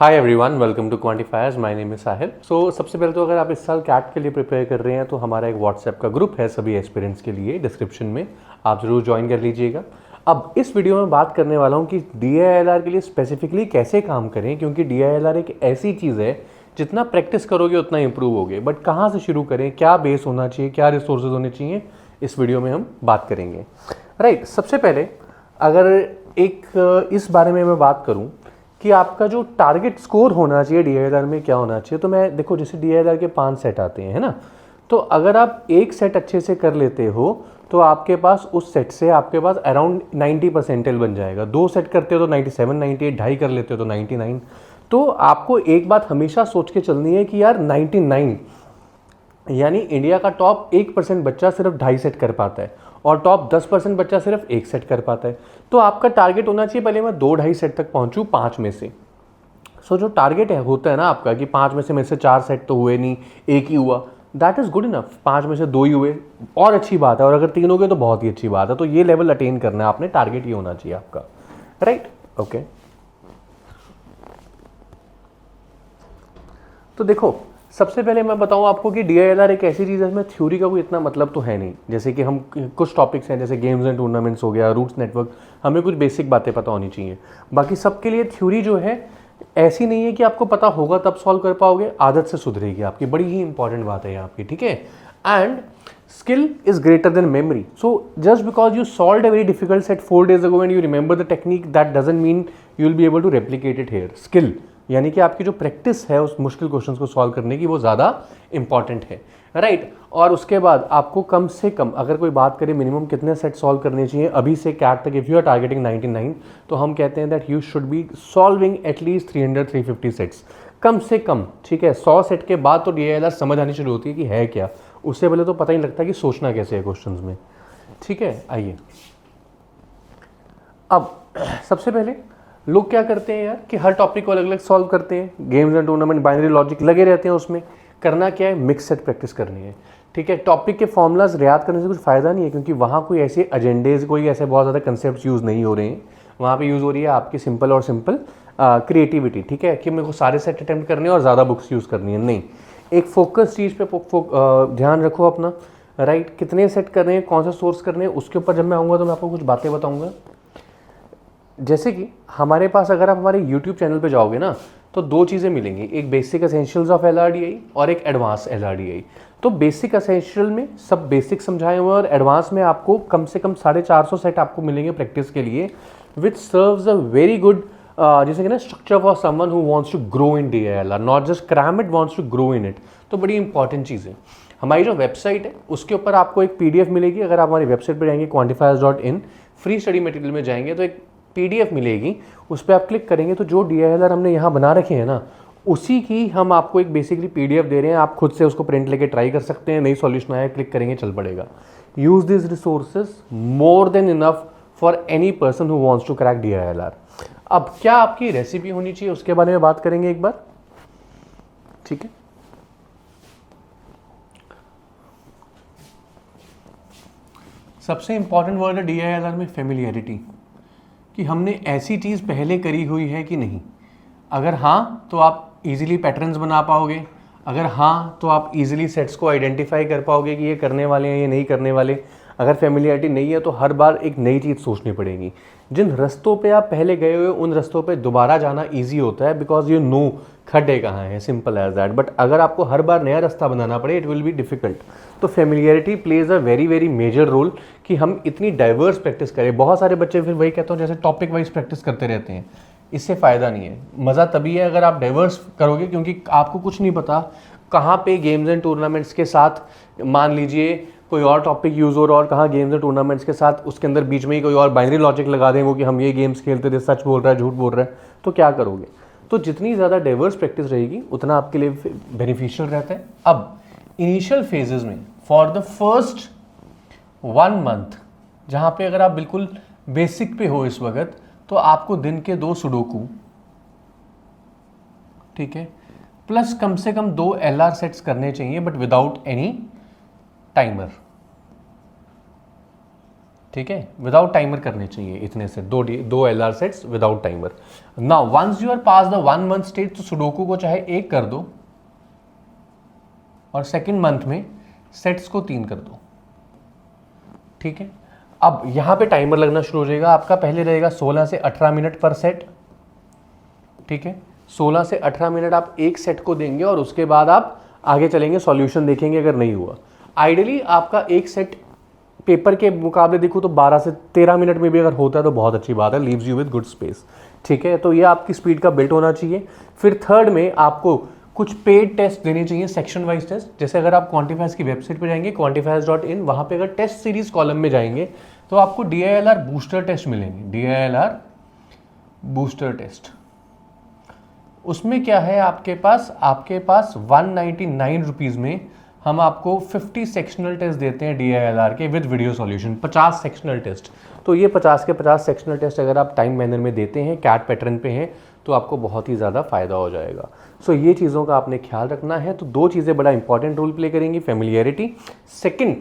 Hi everyone, welcome to quantifiers. My name is Sahil. So सबसे पहले तो अगर आप इस साल कैट के लिए प्रिपेयर कर रहे हैं तो हमारा एक व्हाट्सएप का ग्रुप है सभी एस्पिरेंट्स के लिए, डिस्क्रिप्शन में आप ज़रूर ज्वाइन कर लीजिएगा। अब इस वीडियो में बात करने वाला हूँ कि DILR के लिए स्पेसिफिकली कैसे काम करें, क्योंकि DILR एक ऐसी चीज़ है जितना प्रैक्टिस करोगे उतना इंप्रूव होगे। बट कहाँ से शुरू करें, क्या बेस होना चाहिए, क्या रिसोर्सेज होने चाहिए, इस वीडियो में हम बात करेंगे। राइट, सबसे पहले अगर एक इस बारे में मैं बात करूं कि आपका जो टारगेट स्कोर होना चाहिए DILR में क्या होना चाहिए, तो मैं देखो जैसे DILR के 5 सेट आते हैं, है ना। तो अगर आप एक सेट अच्छे से कर लेते हो तो आपके पास उस सेट से आपके पास अराउंड 90 परसेंटाइल बन जाएगा। 2 सेट करते हो तो 97, 98, ढाई कर लेते हो तो 99। तो आपको एक बात हमेशा सोच के चलनी है कि यार 99 यानी इंडिया का टॉप 1% बच्चा सिर्फ ढाई सेट कर पाता है और टॉप 10% बच्चा सिर्फ एक सेट कर पाता है। तो आपका टारगेट होना चाहिए पहले मैं 2 ढाई सेट तक पहुंचूं 5 में से। सो जो टारगेट है होता है ना आपका कि 5 में से मेरे से 4 सेट तो हुए नहीं, एक ही हुआ, दैट इज गुड इनफ। 5 में से 2 ही हुए और अच्छी बात है, और अगर 3 हो गए तो बहुत ही अच्छी बात है। तो ये लेवल अटेन करना है आपने, टारगेट ये होना चाहिए आपका। Right, okay. तो देखो सबसे पहले मैं बताऊं आपको कि DILR एक ऐसी चीज़ है इसमें थ्योरी का कोई इतना मतलब तो है नहीं। जैसे कि हम कुछ टॉपिक्स हैं जैसे गेम्स एंड टूर्नामेंट्स हो गया, रूट्स नेटवर्क, हमें कुछ बेसिक बातें पता होनी चाहिए। बाकी सबके लिए थ्योरी जो है ऐसी नहीं है कि आपको पता होगा तब सॉल्व कर पाओगे, आदत से सुधरेगी आपकी। बड़ी ही इंपॉर्टेंट बात है आपकी, ठीक है। And skill is greater than memory. So just because you solved a very difficult set 4 days ago and you remember the technique, that doesn't mean you will be able to replicate it here. Skill यानी कि आपकी जो practice है उस मुश्किल questions को solve करने की वो ज़्यादा इंपॉर्टेंट है। राइट, और उसके बाद आपको कम से कम अगर कोई बात करें मिनिमम कितने सेट सॉल्व करने चाहिए अभी से कैट तक, इफ़ यू आर टारगेटिंग 99 तो हम कहते हैं that you should be solving at least 300-350 sets कम से कम, ठीक है। 100 सेट के बाद तो DILR समझ आनी शुरू होती है कि है क्या, उससे पहले तो पता ही नहीं लगता कि सोचना कैसे है क्वेश्चंस में, ठीक है। आइए अब सबसे पहले लोग क्या करते हैं यार कि हर टॉपिक को अलग अलग सॉल्व करते हैं। Games and tournament, binary logic लगे रहते हैं उसमें। करना क्या है, मिक्स सेट प्रैक्टिस करनी है, ठीक है। टॉपिक के फॉर्मूलाज याद करने से कुछ फ़ायदा नहीं है, क्योंकि वहाँ कोई ऐसे एजेंडेज, कोई ऐसे बहुत ज़्यादा कंसेप्ट यूज़ नहीं हो रहे हैं। वहाँ पे यूज़ हो रही है आपकी सिंपल और सिंपल क्रिएटिविटी, ठीक है, कि मेरे को सारे सेट अटैम्प्ट करने हैं और ज़्यादा बुक्स यूज़ करनी है, नहीं। एक फोकस चीज़ पे ध्यान रखो अपना। राइट, कितने सेट करने हैं, कौन सा सोर्स करने हैं, उसके ऊपर जब मैं आऊँगा तो मैं आपको कुछ बातें बताऊँगा। जैसे कि हमारे पास अगर आप हमारे YouTube चैनल पे जाओगे ना तो 2 चीज़ें मिलेंगी, एक बेसिक एसेंशियल्स ऑफ LRDI और एक एडवांस LRDI। तो बेसिक एसेंशियल में सब बेसिक समझाए हुए और एडवांस में आपको कम से कम 450 सेट आपको मिलेंगे प्रैक्टिस के लिए, which serves a very good जैसे कि ना structure for someone who wants to grow in DILR, not just cram it, wants to grow in it. तो बड़ी इंपॉर्टेंट चीज़ है। हमारी जो वेबसाइट है उसके ऊपर आपको एक PDF मिलेगी। अगर आप हमारी वेबसाइट पर जाएंगे quantifiers.in, फ्री स्टडी मटेरियल में जाएंगे तो एक PDF मिलेगी, उस पर आप क्लिक करेंगे तो जो DILR हमने यहाँ बना रखे हैं ना उसी की हम आपको एक बेसिकली PDF दे रहे हैं। आप खुद से उसको प्रिंट लेके ट्राई कर सकते हैं, नई सॉल्यूशन आया क्लिक करेंगे चल पड़ेगा। Use this resources more than enough for any person who wants to crack DILR। अब क्या आपकी रेसिपी होनी चाहिए उसके बारे में बात करेंगे एक बार, ठीक है। सबसे इंपॉर्टेंट वर्ड है DILR में फेमिलियरिटी, कि हमने ऐसी चीज़ पहले करी हुई है कि नहीं। अगर हाँ तो आप इजीली पैटर्न्स बना पाओगे, अगर हाँ तो आप इजीली सेट्स को आइडेंटिफाई कर पाओगे कि ये करने वाले हैं ये नहीं करने वाले। अगर फेमिलियरिटी नहीं है तो हर बार एक नई चीज़ सोचनी पड़ेगी। जिन रस्तों पे आप पहले गए हुए उन रस्तों पे दोबारा जाना ईजी होता है, बिकॉज यू नो खड्डे कहाँ हैं, सिंपल एज दैट। बट अगर आपको हर बार नया रास्ता बनाना पड़े इट विल बी डिफिकल्ट। तो familiarity plays a very very major role कि हम इतनी डाइवर्स प्रैक्टिस करें। बहुत सारे बच्चे फिर वही कहता हूँ जैसे टॉपिक वाइज प्रैक्टिस करते रहते हैं, इससे फ़ायदा नहीं है। मज़ा तभी है अगर आप डाइवर्स करोगे, क्योंकि आपको कुछ नहीं पता कहाँ पे गेम्स एंड टूर्नामेंट्स के साथ मान लीजिए कोई और टॉपिक यूज़ हो रहा है और कहाँ गेम्स एंड टूर्नामेंट्स के साथ उसके अंदर बीच में ही कोई और बाइनरी लॉजिक लगा दें वो कि हम ये गेम्स खेलते थे, सच बोल रहा है झूठ बोल रहा है, तो क्या करोगे। तो जितनी ज़्यादा डाइवर्स प्रैक्टिस रहेगी उतना आपके लिए बेनिफिशियल रहता है। अब इनिशियल फेजेस में फॉर द फर्स्ट 1 मंथ जहाँ पे अगर आप बिल्कुल बेसिक पे हो इस वक्त, तो आपको दिन के 2 सुडोकू, ठीक है, प्लस कम से कम 2 LR सेट्स करने चाहिए बट विदाउट एनी टाइमर। ठीक है, विदाउट टाइमर करने चाहिए इतने सेट, दो LR sets without timer. Now once you are pass the 1 month stage, तो सुडोकू को चाहे 1 कर दो और सेकेंड मंथ में सेट्स को 3 कर दो, ठीक है। अब यहां पे टाइमर लगना शुरू हो जाएगा आपका, पहले रहेगा 16 से 18 मिनट पर सेट, ठीक है। 16 से 18 मिनट आप एक सेट को देंगे और उसके बाद आप आगे चलेंगे, सॉल्यूशन देखेंगे अगर नहीं हुआ। आइडियली आपका एक सेट पेपर के मुकाबले देखो तो 12 से 13 मिनट में भी अगर होता है तो बहुत अच्छी बात है, leaves you with good space, ठीक है। तो ये आपकी स्पीड का बिल्ट होना चाहिए। फिर थर्ड में आपको कुछ पेड टेस्ट देने चाहिए, सेक्शन वाइज टेस्ट। जैसे अगर आप क्वांटिफाइज की वेबसाइट पे जाएंगे quantifiers.in, वहाँ पे अगर टेस्ट सीरीज कॉलम में जाएंगे तो आपको DILR बूस्टर टेस्ट मिलेंगे, DILR बूस्टर टेस्ट। उसमें क्या है आपके पास 199 रुपीज़ में हम आपको 50 सेक्शनल टेस्ट देते हैं DILR के with video solution, 50 sectional test. तो ये 50 के 50 सेक्शनल टेस्ट अगर आप टाइम मैनर में देते हैं, कैट पैटर्न पे हैं, तो आपको बहुत ही ज़्यादा फायदा हो जाएगा। सो ये चीज़ों का आपने ख्याल रखना है। तो 2 चीज़ें बड़ा इंपॉर्टेंट रोल प्ले करेंगी, familiarity, second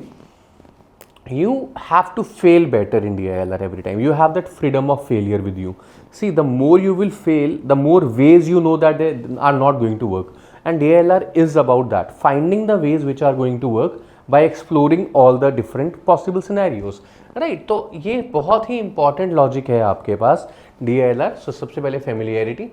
you have to fail better in DILR every time. You have that freedom of failure with you. See, the more you will fail, the more ways you know that they are not going to work. And DILR is about that, finding the ways which are going to work by exploring all the different possible scenarios. Right? तो ये बहुत ही important logic है आपके पास DILR. So सबसे पहले familiarity,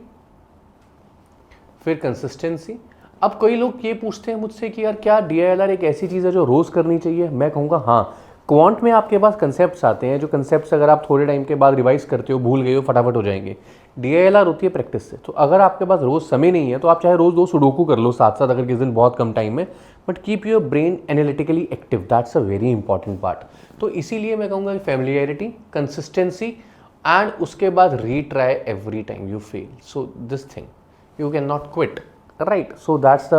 फिर consistency। अब कई लोग ये पूछते हैं मुझसे कि यार क्या DILR एक ऐसी चीज़ है जो रोज़ करनी चाहिए? मैं कहूँगा हाँ। क्वांट में आपके पास कंसेप्ट्स आते हैं, जो कंसेप्ट्स अगर आप थोड़े टाइम के बाद रिवाइज करते हो, भूल गए हो, फटाफट हो जाएंगे। DILR होती है प्रैक्टिस से। तो अगर आपके पास रोज़ समय नहीं है तो आप चाहे रोज़ 2 सुडोकू कर लो साथ साथ, अगर किस दिन बहुत कम टाइम है, but keep your brain analytically active, that's a very important part. तो इसीलिए मैं कहूँगा कि फैमिलियरिटी, कंसिस्टेंसी एंड उसके बाद retry every time you fail. So this thing you can not quit, right? So that's the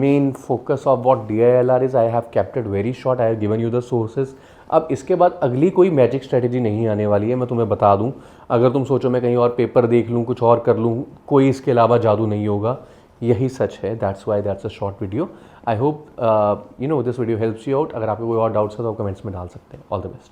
main focus of what DILR is. I have kept it very short. I have given you the sources. अब इसके बाद अगली कोई magic strategy नहीं आने वाली है, मैं तुम्हें बता दूं। अगर तुम सोचो मैं कहीं और पेपर देख लूँ, कुछ और कर लूँ, कोई इसके अलावा जादू नहीं होगा, यही सच है। That's why that's a short video. I hope you know this video helps you out. अगर आपको कोई और डाउट्स है तो आप कमेंट्स में डाल सकते हैं। All the best.